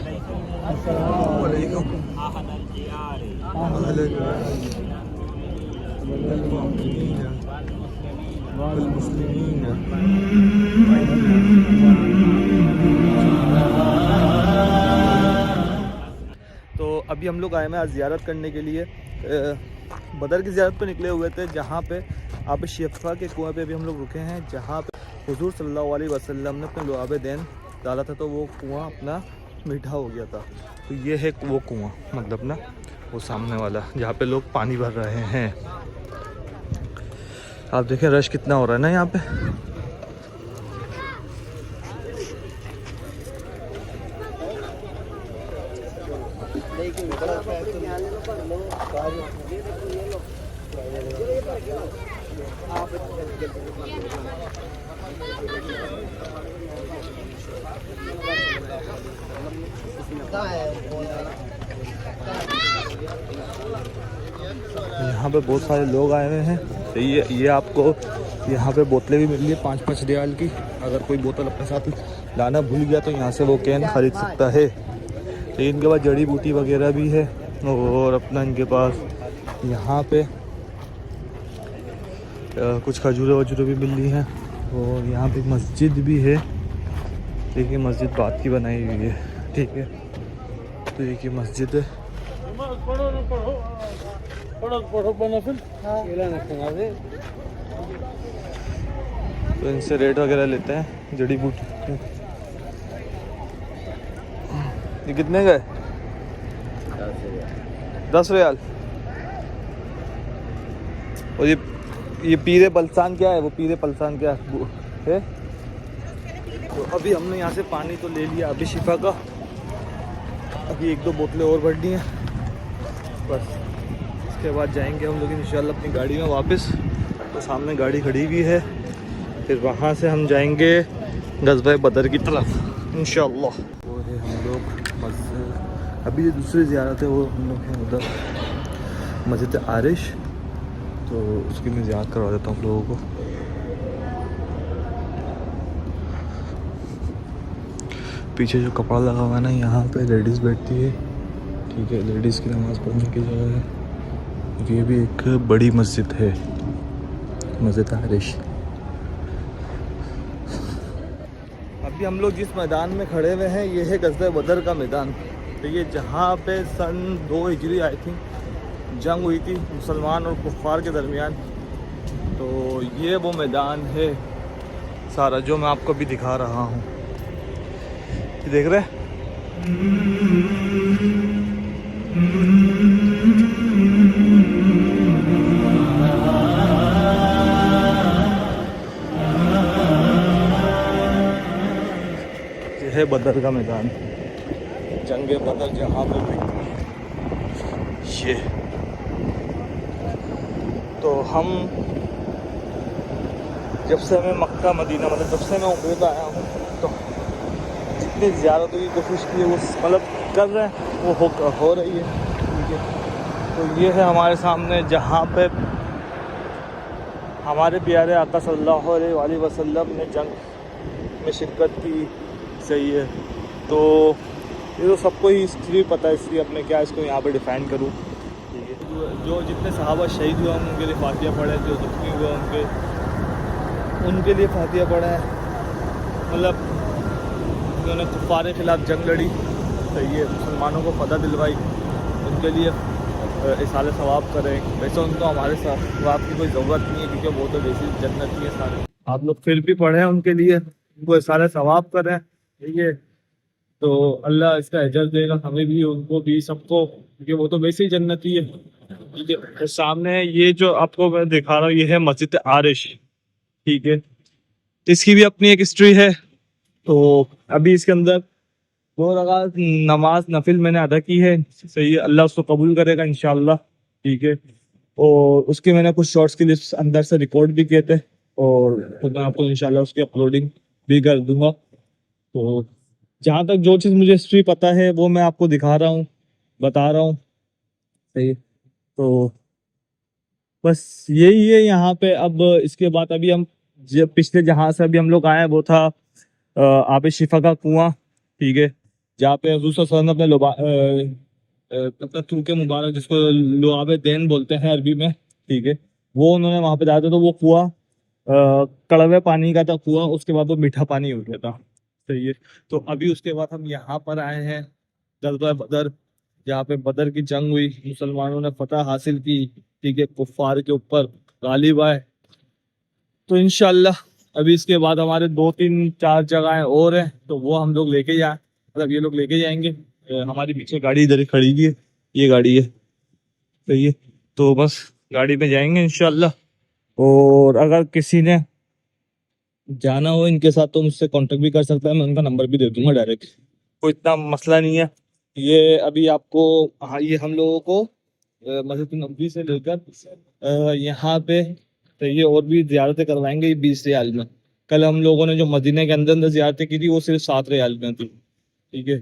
तो अभी हम लोग आए हैं आज ज़ियारत करने के लिए। बदर की ज़ियारत पर निकले हुए थे, जहाँ पे आब शिफा के कुएँ पे भी हम लोग रुके हैं, जहाँ पे हुजूर सल्लल्लाहु अलैहि वसल्लम ने अपने लुआब देन डाला था, तो वो कुआँ अपना मीठा हो गया था। तो ये है वो कुआँ, मतलब ना वो सामने वाला, जहाँ पे लोग पानी भर रहे हैं। आप देखें रश कितना हो रहा है ना यहाँ पे। यहाँ पे बहुत सारे लोग आए हुए हैं। तो ये आपको यहाँ पे बोतलें भी मिल रही है 5-5 रियाल की। अगर कोई बोतल अपने साथ लाना भूल गया तो यहाँ से वो कैन खरीद सकता है। तो इनके पास जड़ी बूटी वगैरह भी है, और अपना इनके पास यहाँ पे कुछ खजूरें वजूरें भी मिल रही हैं। और यहाँ पे मस्जिद भी है, देखिए मस्जिद बात की बनाई हुई है, ठीक है। तो देखिए मस्जिद है। तो इनसे रेट वगैरह लेते हैं जड़ी बूटी। ये कितने का है? 10 रियाल। और ये पीरे पलसान क्या है? वो पीरे पलसान क्या है? तो अभी हमने यहाँ से पानी तो ले लिया अभी शिफा का। अभी 1-2 बोतलें और भरनी है बस। इसके बाद जाएंगे हम लोग इंशाल्लाह अपनी गाड़ी में वापस। तो सामने गाड़ी खड़ी हुई है, फिर वहाँ से हम जाएंगे गज़वा बदर की तरफ इंशाल्लाह। वो है हम लोग मस्जिद, अभी ये दूसरी ज़ियारत है, वो हम लोग हैं उधर मस्जिद आरिश। तो उसकी मैं ज़ियारत करवा देता हूँ लोगों को। पीछे जो कपड़ा लगा हुआ है ना, यहाँ पे लेडीज़ बैठती है, ठीक है, लेडीज़ की नमाज़ पढ़ने की जगह है। ये भी एक बड़ी मस्जिद है, मस्जिद आरिश। अभी हम लोग जिस मैदान में खड़े हुए हैं ये है गज़वा बदर का मैदान। तो ये जहाँ पे सन 2 हिजरी आई थी जंग हुई थी मुसलमान और कुफ़ार के दरमियान। तो ये वो मैदान है सारा जो मैं आपको अभी दिखा रहा हूँ। ये देख रहे हैं? ये है बदर का मैदान, जंग बदर जहाँ पर हुई थी ये। तो हम जब से मैं मक्का मदीना, मतलब जब से मैं उम्र आया हूँ, तो जितनी ज़ियारतों की कोशिश की है वो मतलब कर रहे हैं, वो हो रही है, ठीक है। तो ये है हमारे सामने जहाँ पे हमारे प्यारे आका सल्लल्लाहु अलैहि वसल्लम ने जंग में शिरकत की, सही है। तो ये तो सबको ही हिस्ट्री पता है, इसलिए अब मैं क्या इसको यहाँ पे डिफाइन करूँ, ठीक है। जो जितने सहाबा शहीद हुए हम उनके लिए फातिहा पढ़े, जो ज़ख्मी हुए उनके लिए फातिहा पढ़े हैं, मतलब उन्होंने कुफ़ार के ख़िलाफ़ जंग लड़ी, सही है, मुसलमानों को फतह दिलवाई, उनके लिए इसाले सवाब करें। वैसे उनको हमारे सवाब की कोई ज़रूरत नहीं है, क्योंकि वो तो वैसे जन्नत ही है सारे। आप लोग फिर भी पढ़ें उनके लिए, उनको इसाले सवाब करें, ठीक है। तो अल्लाह इसका अजर देगा हमें भी, उनको भी, सबको, क्योंकि वो तो वैसे ही जन्नती है, ठीक है। तो सामने ये जो आपको मैं दिखा रहा हूँ ये है मस्जिद आरिश, ठीक है। इसकी भी अपनी एक हिस्ट्री है। तो अभी इसके अंदर 2 रकात नमाज नफिल मैंने अदा की है, सही है, अल्लाह उसको कबूल करेगा इंशाल्लाह, ठीक है। और उसके मैंने कुछ शॉर्ट्स क्लिप्स अंदर से रिकॉर्ड भी किए थे, और तो मैं आपको इंशाल्लाह उसकी अपलोडिंग भी कर दूंगा। तो जहाँ तक जो चीज़ मुझे हिस्ट्री पता है वो मैं आपको दिखा रहा हूँ, बता रहा हूँ, सही। तो बस यही है यहाँ पे। अब इसके बाद अभी हम पिछले जहाँ से अभी हम लोग आए वो था आब शिफा का कुआं, ठीक है। जहाँ पे हजूर सल्लल्लाहु अलैहि वसल्लम ने अपना थूके मुबारक, जिसको लुआब देन बोलते हैं अरबी में, ठीक है, वो उन्होंने वहां पे डाला था। तो वो कुआं कड़वे पानी का था कुआं, उसके बाद वो मीठा पानी हो गया था। सही है। तो अभी उसके बाद हम यहाँ पर आए हैं गज़वा बदर, जहाँ पे बदर की जंग हुई, मुसलमानों ने फतह हासिल की, ठीक है, कुफ्फार के ऊपर गालिब आए। तो इंशाल्लाह अभी इसके बाद हमारे 2 3 4 जगहें और हैं, तो वो हम लोग लेके जाए, मतलब ये लोग लेके जाएंगे। हमारी पीछे गाड़ी इधर ही खड़ी है, ये गाड़ी है। सही है। तो बस गाड़ी में जाएंगे इंशाल्लाह। और अगर किसी ने जाना हो इनके साथ तो मुझसे कांटेक्ट भी कर सकता है, मैं उनका नंबर भी दे दूंगा डायरेक्ट, कोई इतना मसला नहीं है। ये अभी आपको, हाँ, ये हम लोगों को मस्जिद नबवी से लेकर यहाँ पे, तो ये और भी जियारतें करवाएंगे, ये 20 रियाल में। कल हम लोगों ने जो मदीने के अंदर अंदर जियारतें की थी वो सिर्फ 7 रियाल में थी, ठीक है।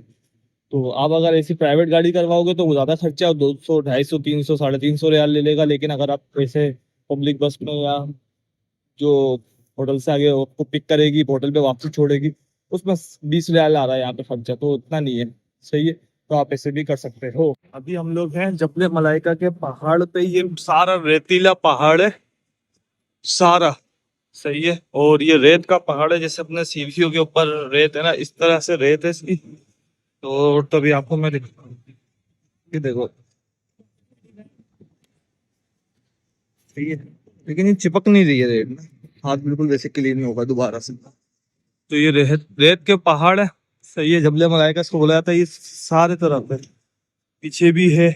तो आप अगर ऐसी प्राइवेट गाड़ी करवाओगे तो वो ज़्यादा खर्चा, 200 250 300 350 रियाल ले लेगा। लेकिन अगर आप ऐसे पब्लिक बस में, या जो होटल से आगे आपको पिक करेगी, होटल पे वापसी छोड़ेगी, उसमें 20 रियाल आ रहा है यहाँ पे खर्चा, तो उतना नहीं है। सही है। तो आप ऐसे भी कर सकते हो। अभी हम लोग हैं जबल मलाइका के पहाड़ पे, ये सारा रेतीला पहाड़ है सारा। सही है। और ये रेत का पहाड़ है, जैसे अपने सीढ़ियों के ऊपर रेत है ना, इस तरह से रेत है इसकी। तो तभी आपको मैं दिखाता हूँ। ये देखो, सही है। लेकिन ये चिपक नहीं रही है रेत में, हाथ बिल्कुल वैसे क्लीन नहीं होगा दोबारा से। तो ये रेत रेत के पहाड़ है। सही है। जबल मलाइका इसको बोला जाता है। ये सारे तरफ है, पीछे भी है,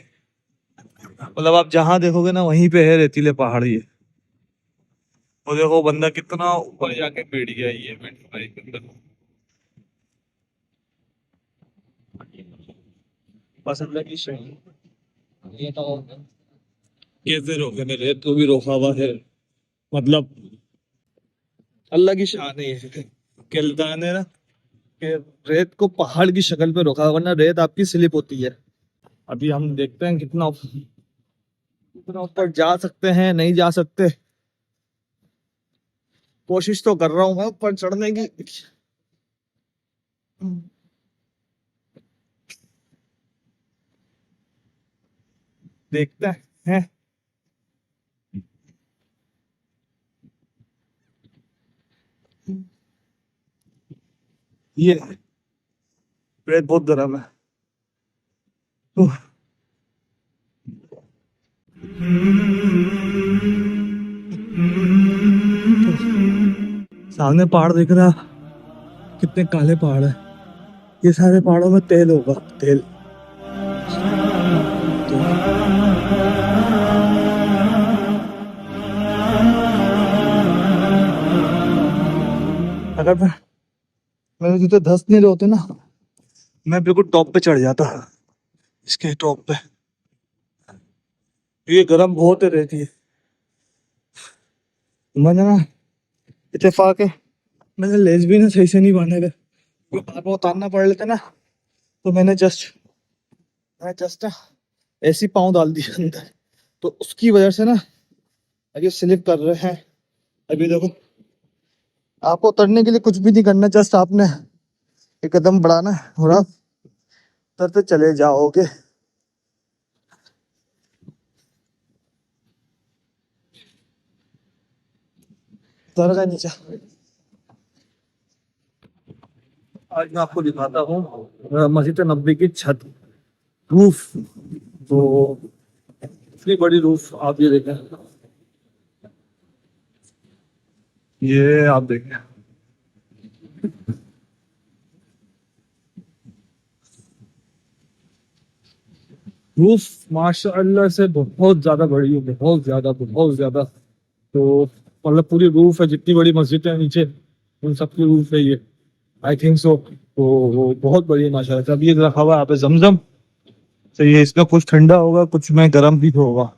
मतलब आप जहां देखोगे ना वहीं पे है रेतीले पहाड़ ये। वो देखो बंदा कितना ऊपर जाके बैठ गया, ये बैठ भाई के अंदर। बस अल्लाह की शान, ये तो कैसे रोके ने रेत को भी रोका हुआ है, मतलब अल्लाह की शान है ये। कहता है ना कि रेत को पहाड़ की शक्ल पे रोका, वरना रेत आपकी स्लिप होती है। अभी हम देखते हैं कितना कितना ऊपर जा सकते हैं, नहीं जा सकते। कोशिश तो कर रहा हूँ मैं ऊपर चढ़ने की। देखते हैं। ये रेत बहुत गर्म है। उह, सामने पहाड़ दिख रहा, कितने काले पहाड़ है। ये सारे पहाड़ों में तेल होगा, तेल। तो अगर मेरे जूते धंस नहीं रहे होते ना, मैं बिल्कुल टॉप पे चढ़ जाता, इसके टॉप पे। ये गर्म बहुत है रहती है। मैंने ना इत्तेफाक है, मैंने लेस भी ना सही से नहीं बांधे थे, बार बार उतारना पड़ लेते ना। तो मैं जस्ट ना ऐसी पाँव डाल दिया अंदर, तो उसकी वजह से ना अभी स्लिप कर रहे हैं। अभी देखो, आपको उतरने के लिए कुछ भी नहीं करना, जस्ट आपने एक कदम बढ़ाना है और आप उतरते चले जाओगे। उतर गए नीचे। आज मैं आपको दिखाता हूँ मस्जिद नबी की छत, रूफ। तो इतनी बड़ी रूफ आप ये देखें, ये आप देखें, रूफ माशाअल्लाह से बहुत ज्यादा बड़ी है, बहुत ज्यादा, बहुत ज्यादा। तो मतलब पूरी रूफ है, जितनी बड़ी मस्जिद है नीचे उन सबकी रूफ है ये, आई थिंक सो। तो वो बहुत बड़ी है माशाल्लाह से। अब ये रखा हुआ है यहाँ पे जमजम। तो ये इसका कुछ ठंडा होगा, कुछ में गर्म भी होगा।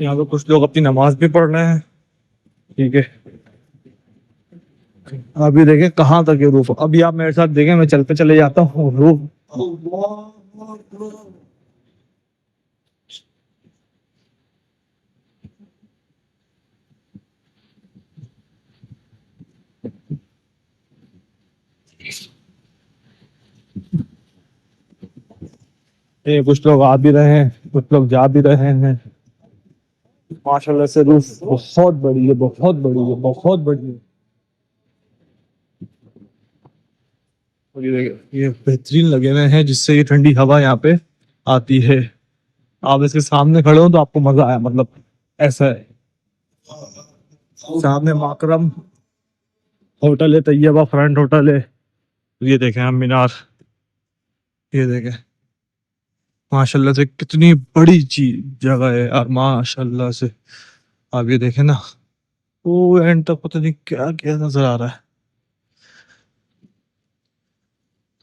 यहाँ पे कुछ लोग अपनी नमाज भी पढ़ रहे हैं, ठीक है। अभी देखें कहाँ तक है रूफ। अभी आप मेरे साथ देखें, मैं चलते चले जाता हूँ रूफ। ये कुछ लोग आ भी रहे हैं, कुछ लोग जा भी रहे हैं। माशाल्लाह से रूफ बहुत बड़ी है, बहुत बड़ी है, बहुत बड़ी है। और ये देखिए, ये बेहतरीन लगे हुए हैं जिससे ये ठंडी हवा यहाँ पे आती है। आप इसके सामने खड़े हो तो आपको मजा आया, मतलब ऐसा है। सामने माकरम होटल है, तैयबा फ्रंट होटल है। ये देखें हम मीनार, ये देखें माशाल्लाह से कितनी बड़ी चीज जगह है यार, माशाल्लाह से। आप ये देखें ना, वो एंड तक पता नहीं क्या क्या नजर आ रहा है।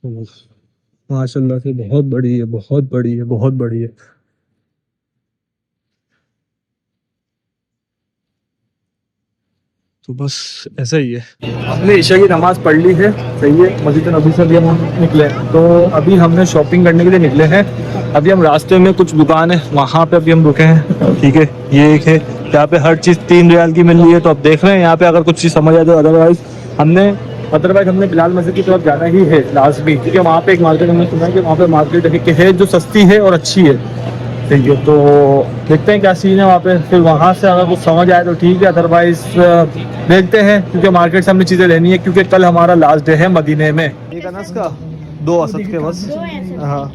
तो माशाल्लाह से बहुत बड़ी है, बहुत बड़ी है, बहुत बड़ी है। तो बस ऐसा ही है। हमने ईशा की नमाज पढ़ ली है, सही है। मस्जिद नबी से भी हम निकले, तो अभी हमने शॉपिंग करने के लिए निकले हैं। अभी हम रास्ते में कुछ दुकान है वहाँ पे अभी हम रुके हैं, ठीक है। ये एक है, यहाँ पे हर चीज़ 3 रियाल की मिल रही है। तो अब देख रहे हैं यहाँ पे अगर कुछ चीज़ समझ आए तो, अदरवाइज हमने बिलाल मस्जिद की तरफ जाना ही है लास्ट भी, क्योंकि वहाँ पे एक मार्केट हमने सुना है कि वहाँ पे मार्केट है जो सस्ती है और अच्छी है, ठीक है। तो देखते हैं क्या सीन है वहाँ पे, फिर वहाँ से अगर कुछ समझ आए तो ठीक है, अदरवाइज देखते हैं, क्योंकि मार्केट से हमने चीज़ें लेनी है, क्योंकि कल हमारा लास्ट डे है मदीने में। एक अनस का 2 असद के बस, हाँ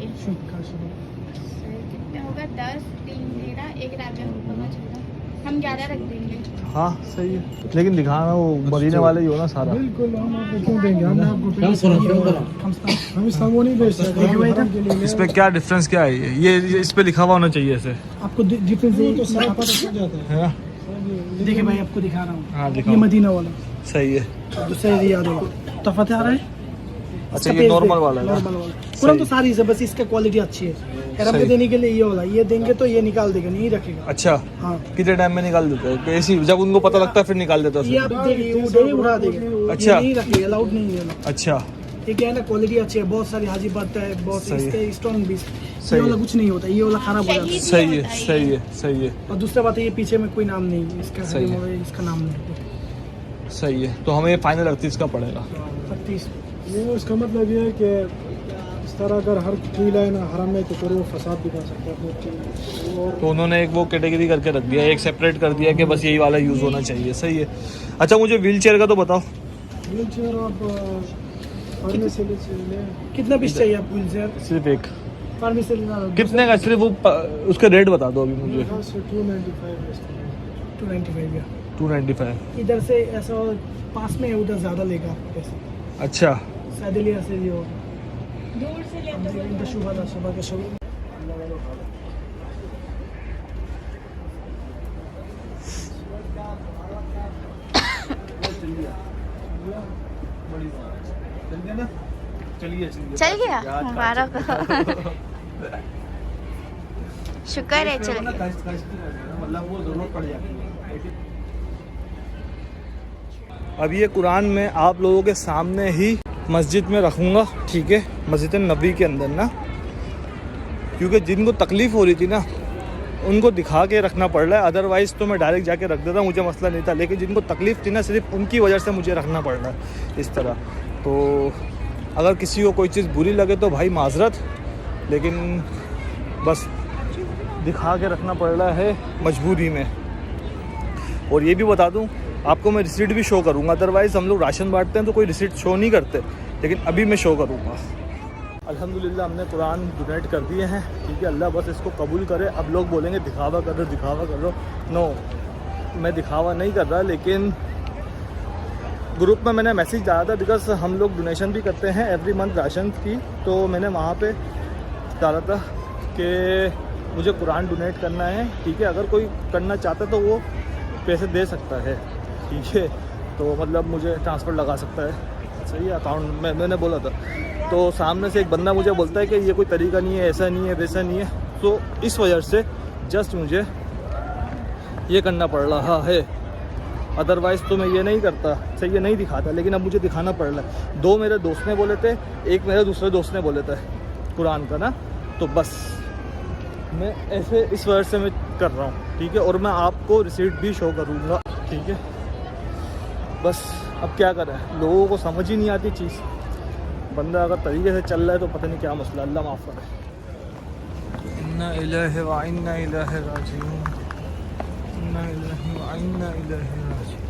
होगा 10, 3 तेरा, 1 राजा होगा, हम 11 रख देंगे। हाँ सही है, लेकिन दिखाना वो मदीने वाले ही हो ना सारा। बिल्कुल, हम आपको क्यों देंगे, हमने आपको हम इस वो नहीं बेच सकते। इस पे क्या डिफरेंस क्या है? ये इस पे लिखा हुआ होना चाहिए ऐसे। आपको डिफरेंस तो सारा पता चल जाता है। देखिए भाई, आपको दिखा रहा हूँ, हाँ ये मदीना वाला सही है। दूसरा रियाद वाला तो फतेह आ रहा है। अच्छा ये नॉर्मल वाला है, नॉर्मल वाला पूरा तो सारी से, बस इसका क्वालिटी अच्छी है। हरम में देने के लिए ये वाला, ये देंगे तो ये निकाल देगा, नहीं रखेगा। अच्छा हाँ, कितने टाइम में निकाल देते हैं? ऐसी जब उनको पता लगता है फिर निकाल देता ये है? आप देखिए, वो डेली उड़ा देगा। अच्छा। ये नहीं रखेगा, अलाउड नहीं है। अच्छा ये क्या है ना, क्वालिटी अच्छी है, बहुत सारी हाजी बढ़ता है, बहुत सही है। इसके स्ट्रॉन्ग भी। सही ये वाला है। कुछ नहीं होता, ये वाला खराब हो जाता है। सही है, सही है, सही है, और दूसरा बात है, ये पीछे में कोई नाम नहीं है इसका, सही है। हरीम इसका नाम नहीं है। सही है। तो हमें फाइनल 38 का पड़ेगा। 36 ये इसका मतलब ये है कि इस तरह अगर हर चीज़ है ना हरम में, तो फिर वो फसाद भी कर सकते हैं अपनी चीज़। और तो उन्होंने एक वो कैटेगरी करके रख दिया, एक सेपरेट कर दिया कि बस यही वाला यूज़ होना चाहिए। सही है। अच्छा मुझे व्हील चेयर का तो बताओ। व्हील चेयर आप फार्मे से ले कितना पीस चाहिए आपको व्हील चेयर? सिर्फ एक। फार्मे से कितने का? सिर्फ वो उसका रेट बता दो अभी मुझे। 295 या 295। इधर से ऐसा पास में है, उधर ज़्यादा लेगा आपको पैसे। अच्छा शायद लिया से ये होगा। दूर से ले तो इनका सुबह के शुभ। चल गया, मुबारक हो। शुक्र है चल गया। मतलब वो जरूरत पड़ जाती है। अब ये कुरान मैं आप लोगों के सामने ही मस्जिद में रखूँगा, ठीक है, मस्जिद नबी के अंदर ना, क्योंकि जिनको तकलीफ़ हो रही थी ना उनको दिखा के रखना पड़ रहा है। अदरवाइज़ तो मैं डायरेक्ट जाके रख देता, मुझे मसला नहीं था, लेकिन जिनको तकलीफ़ थी ना सिर्फ उनकी वजह से मुझे रखना पड़ रहा है इस तरह। तो अगर किसी को कोई चीज़ बुरी लगे तो भाई माजरत, लेकिन बस दिखा के रखना पड़ रहा है मजबूरी में। और ये भी बता दूँ आपको, मैं रिसीट भी शो करूँगा, अदरवाइज़ हम लोग राशन बांटते हैं तो कोई रिसीट शो नहीं करते, लेकिन अभी मैं शो करूँगा। अल्हम्दुलिल्लाह हमने कुरान डोनेट कर दिए हैं, ठीक है। अल्लाह बस इसको कबूल करे। अब लोग बोलेंगे दिखावा कर रहे हो, दिखावा कर रहे हो। नो, मैं दिखावा नहीं कर रहा, लेकिन ग्रुप में मैंने मैसेज डाला था, बिकॉज हम लोग डोनेशन भी करते हैं एवरी मंथ राशन की। तो मैंने वहाँ पे डाला था कि मुझे कुरान डोनेट करना है, ठीक है। अगर कोई करना चाहता तो वो पैसे दे सकता है, ठीक है। तो मतलब मुझे ट्रांसफ़र लगा सकता है, सही है, अकाउंट में। मैंने बोला था, तो सामने से एक बंदा मुझे बोलता है कि ये कोई तरीका नहीं है, ऐसा नहीं है, वैसा नहीं है। तो इस वजह से जस्ट मुझे ये करना पड़ रहा है, अदरवाइज़ तो मैं ये नहीं करता, सही है, नहीं दिखाता। लेकिन अब मुझे दिखाना पड़ रहा है। 2 मेरे दोस्त ने बोले थे, एक मेरे दूसरे दोस्त ने बोले थे कुरान का ना, तो बस मैं ऐसे इस वजह से मैं कर रहा हूँ, ठीक है। और मैं आपको रिसीट भी शो करूँगा, ठीक है। बस अब क्या करें, लोगों को समझ ही नहीं आती चीज़, बंदा अगर तरीके से चल रहा है तो पता नहीं क्या मसला, अल्लाह माफ़ करे। इन्ना इलाही व इन्ना इलैहि राजिऊन, इन्ना इलाही व इन्ना इलैहि राजिऊन।